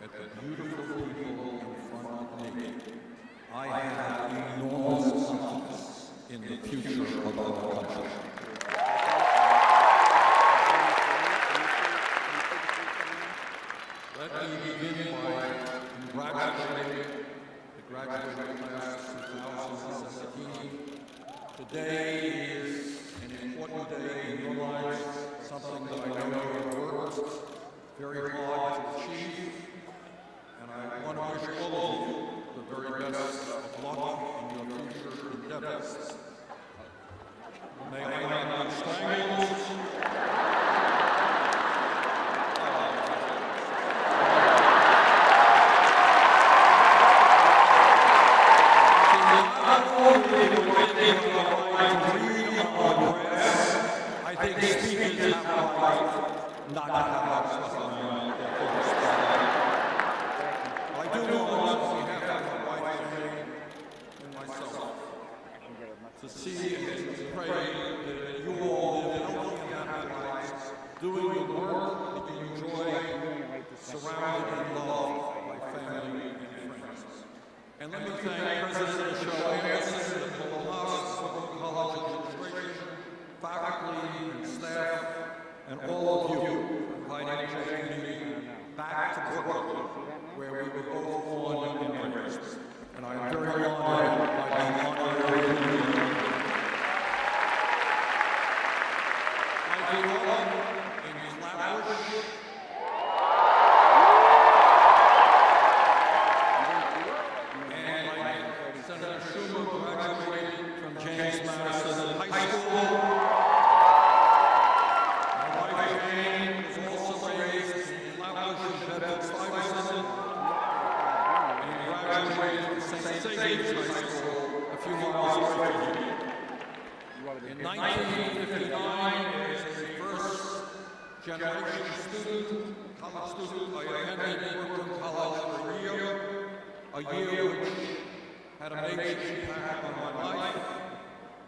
at the beautiful people in front of me, I have enormous confidence in the future of our country. Let me begin by congratulating the graduating class of 2017. Today is an important day in your lives, something that I know you have worked very hard to achieve, and I want to wish all of you the very best of luck in your future endeavors. May I have strangles? I think speakers have a right not to have stuff around their focus. I do know on behalf of my wife and myself to see and to pray that you all live healthy and happy lives, doing the work that you enjoy, surrounded and loved by family and friends. And let me thank President Michelle Anderson, the Commencement College Administration, faculty and staff, and all of you for inviting Jay and me back to Brooklyn, where we were both born and raised. And I am very honored by being honored here. I grew up in Flatbush. Senator Schumer graduated from James Madison High School. My wife Jane was also raised in Flatbush and Bedford-Stuyvesant and graduated from St. Xavier's High School a few miles away from here. In 1959, as a first-generation college student, I attended Brooklyn College for a year which had a major impact on my life.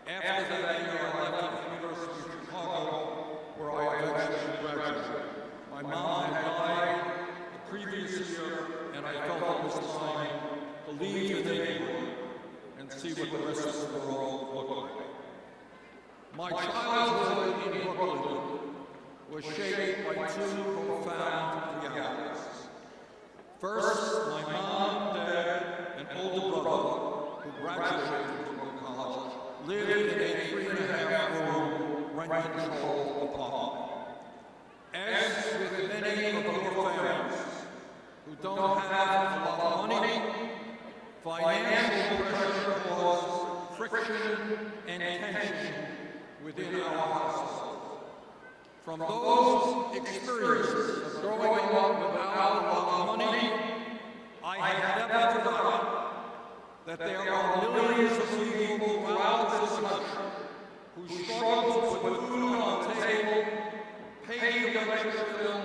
After that year, I left the University of Chicago, where I eventually graduated. My mom had died the previous year, and I felt it was time to leave the neighborhood and see what the rest of the world looked like. My childhood in Brooklyn was shaped by two profound realities. First, my mom, dad, and older brother, who graduated from Brooklyn College, lived in a 3.5-room rent-controlled apartment. As with many of your families who don't have a lot of money, financial pressure caused friction and tension within our household. From those experiences of growing up without a lot of money, I have never forgotten that there are millions of people throughout this country who struggle to put food on the table, pay the electric bill,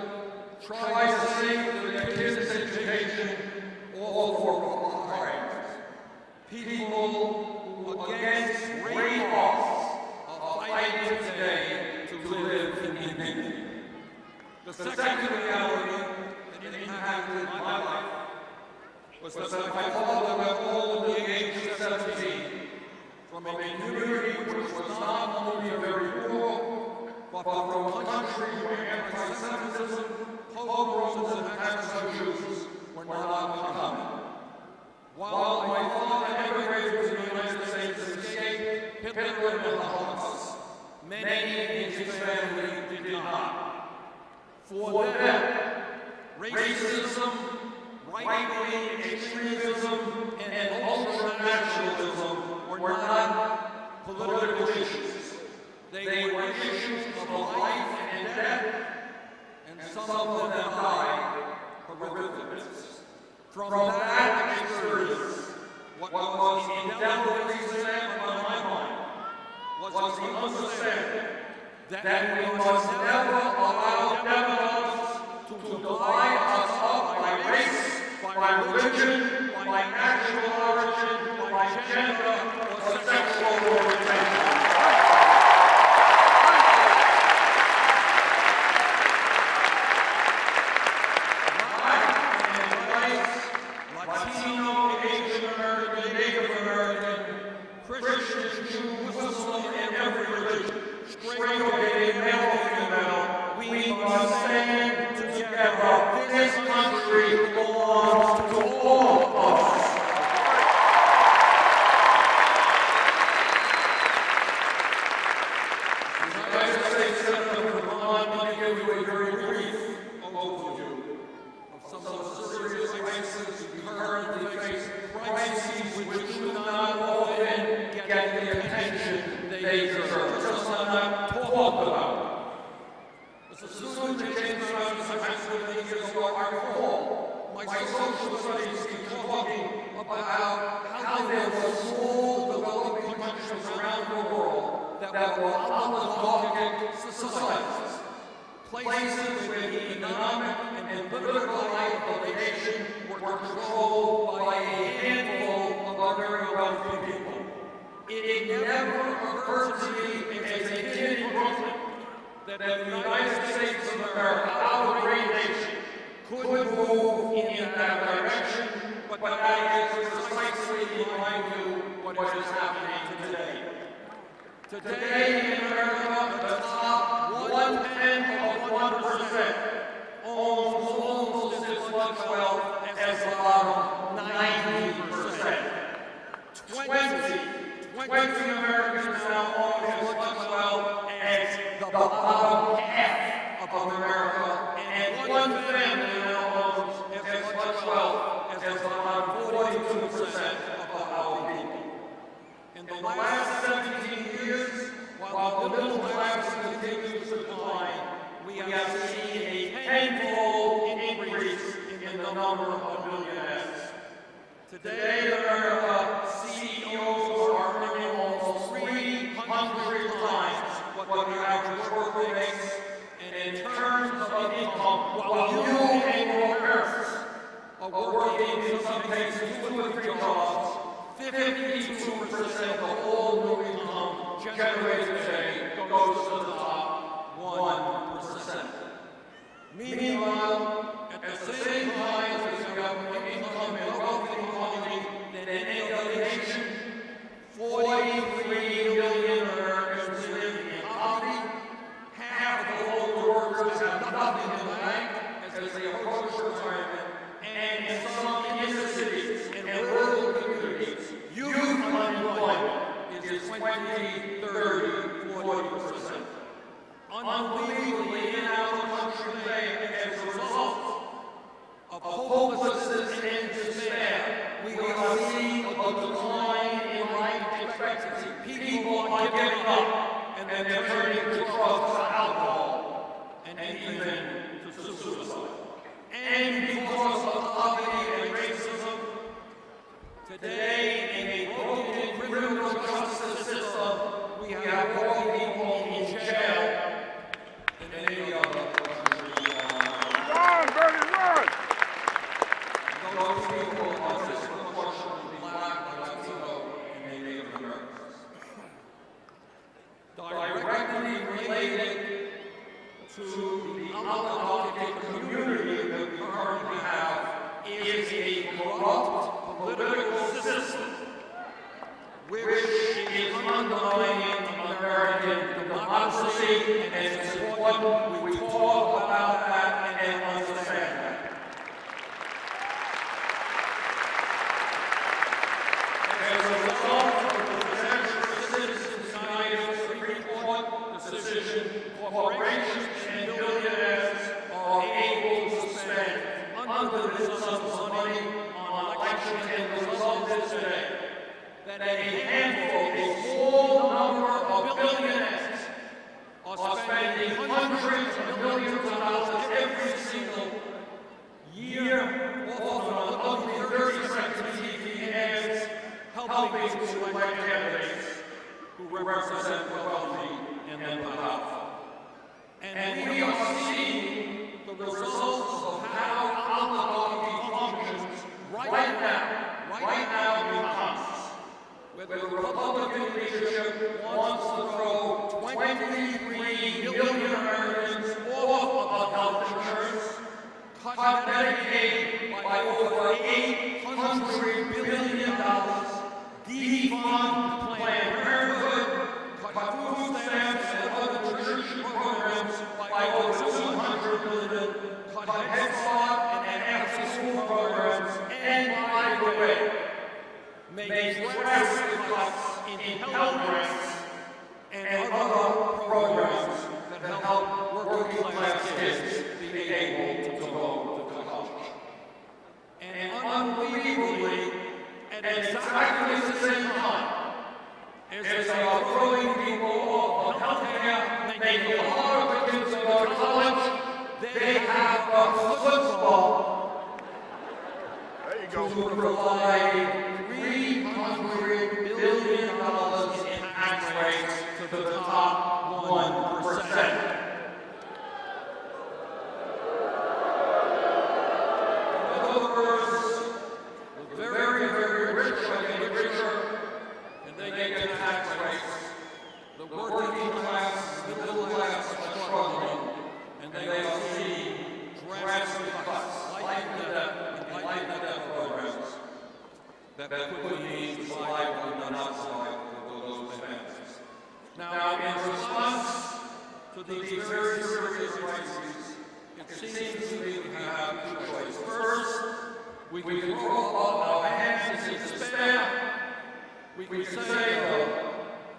try to save their kids' education, all for retirement. People who, against great odds, are fighting today to live in dignity. The second reality that impacted my life was that my father left home at the age of 17 from a community which was not only very poor, but from a country where anti-Semitism, pogroms, and executions were not uncommon. While my father emigrated to the United States to escape Hitler and the Holocaust, many in his family did not. For them, racism, right-wing extremism, and ultra-nationalism were not political issues. They were issues of life and death, and some of them died horrific deaths. From that experience, what was indelibly set on my mind was the understanding that we must never allow demagogues to divide us up by race, by religion, by national origin, by gender, or sexual orientation. recall my social studies talking about how there were small developing countries around the world that were oligarchic societies, places where the economic and political life of the nation were controlled by a handful of very wealthy people. It never occurred to me as a kid in Brooklyn that the United States of America, our great nation, could move in that direction, but that is precisely, in my view, what is happening today. Today in America, the top 1/10% owns almost as much wealth as the bottom 90%. 20 Americans now own as much wealth as the bottom half of America, and one family now owns as much wealth as the bottom 42% of our people. In the last 17 years, while the middle class continues to decline, we have seen a tenfold increase in the number of millionaires. Today in America, CEOs are earning almost 300 times what the average worker makes, and in terms of income, while you and your parents are working in some cases 2 or 3 jobs, 52% of all new income generated today goes to the top 1%. Meanwhile, at the same time as we have more income and wealthy economy than any other nation, 43 million Americans live in poverty. Half of the older workers have nothing in the bank as they approach retirement, and in some inner cities and rural communities, youth unemployment is 20, 30, 40%. Unbelievably, in our country today, as a result of hopelessness and despair, we are seeing a decline in life expectancy. People are giving up, and they're turning to drugs, to alcohol, and even to suicide. And because of poverty and racism, today in a broken criminal justice system, we have more people in jail than any other country. Those people are disproportionately Black, Latino, and Native Americans. Directly related to the oligarchic community that we currently have is a corrupt political system which is undermining American democracy, and it's important we talk about that and understand that. As a result of the Presidential Citizens United Supreme Court decision, corporations and billionaires are able to spend unlimited sums of money on elections, and the result is today that a handful, a small number of billionaires are spending hundreds of millions of dollars every single year, often on ugly 30-second TV ads, helping to elect candidates who represent the wealthy and the powerful. And we are seeing the results of how oligarchy functions right now in Congress, where the Republican leadership wants to throw 23 million Americans off of health insurance, cut Medicaid by over $800 billion, defund Planned Parenthood, cut food stamps and other nutrition programs by over $200 billion, cut Head Start and after-school programs, and by the way, make drastic cuts in Pell Grants and other programs that help working-class kids be able to go to college. And unbelievably, at exactly the same time as they are throwing people off of health care, making it harder for kids to go to college, they have a football to provide $300 billion in tax rates to the top 1%. In other words, the very, very rich are getting richer, and they get tax rates. The working class, the middle class are struggling, and they will see drastic cuts, like the debt programs, that could mean survival or not survival for those families. Now, in response to these very serious crises, it seems to me we have two choices. First, we can throw up our hands in despair. We can say,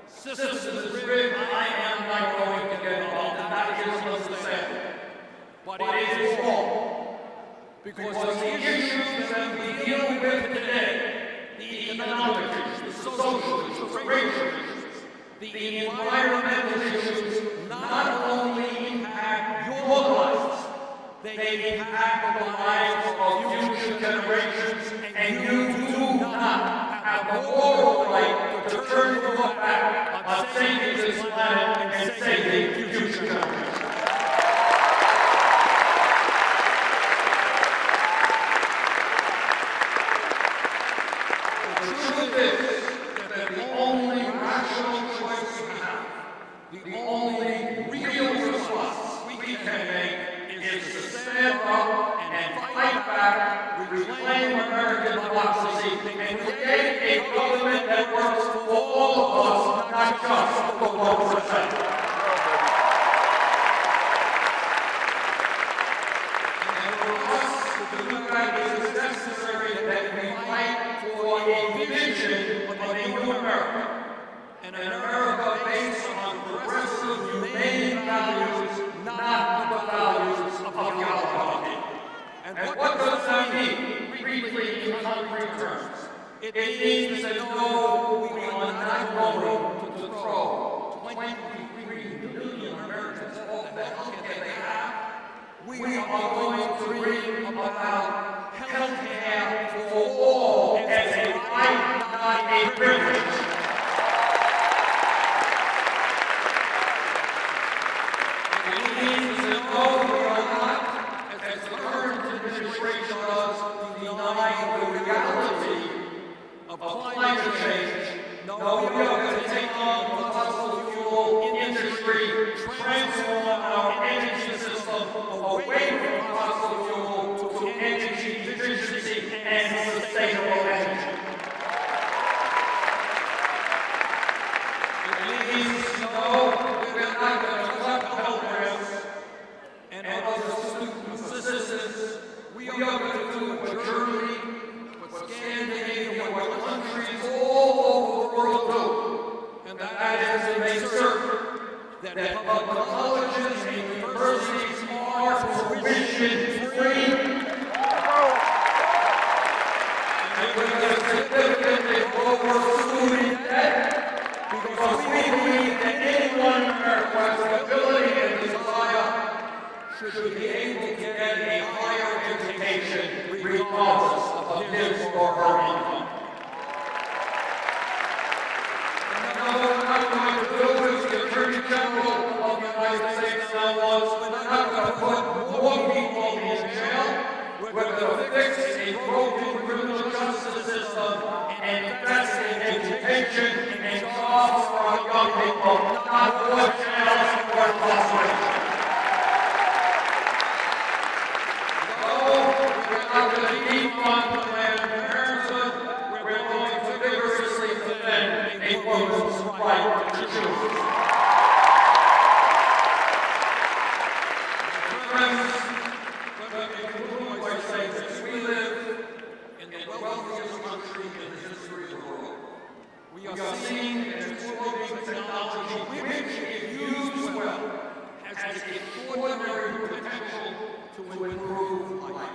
system is rigged, I am not going to get involved, and that is understandable. But it is wrong, because the issues that we deal with today, the economic issues, the social issues, the racial issues, the environmental issues, not only impact your lives, they impact the lives of future generations, and you do not have the moral right to turn your back on saving this planet and saving future generations. The truth is that the only rational choice we have, the only real response we can make is to stand up and fight back, reclaim American democracy, and create a government that works for all of us, not just for 1%. And for us to do that, it is necessary that we fight for a vision of a new America, an America based on progressive, humane values, not the values of the oligarchy. And what does that mean, briefly in concrete terms? It means that no, we are not going to throw 23 million Americans off the health care they have. We are going to bring about health care for all as a right, not a privilege. It means that no, we are not, as the current administration does, denying the reality of climate change. No, we are going to take on the fossil fuel industry, transform our energy system away from fossil fuel to energy efficiency and sustainable energy. It means, no, we're not going to cut health grants and other student assistance. We are going to do what Germany, what Scandinavia, what countries all over the world do, and that is to make certain that public colleges and universities are tuition free. And we're going to significantly lower student debt, because we believe that anyone in America who has the ability and desire should be able to get a higher education regardless of his or her income. And what we're not going to do is the Attorney General of the United States now wants. We're not going to put more people in jail. We're going to fix a broken criminal justice system and invest in education and jobs for our young people, not more jails or incarceration. We're not going to defund Planned Parenthood. We're going to vigorously defend a woman's right to choose. Friends, let me conclude by saying this. We live in the wealthiest country in the history of the world. We are seeing an exploding technology which, if used well, has extraordinary potential to improve life.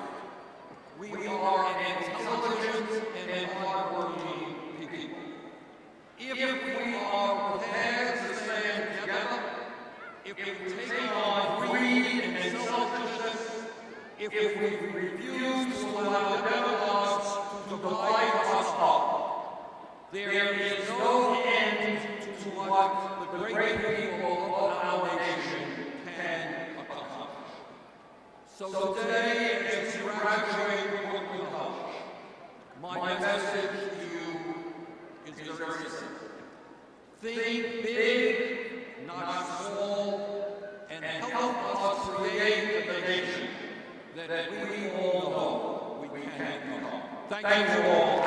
We are an intelligent and hardworking people. If we are prepared to stand together, if we take on greed and selfishness, if we refuse to allow demagogues divide us up. There is no end to what the great people of our nation can accomplish. So today, as you graduate from college, my message to you is very simple. Think big, not small, and help us create the nation that we all know we can become. Thank you all.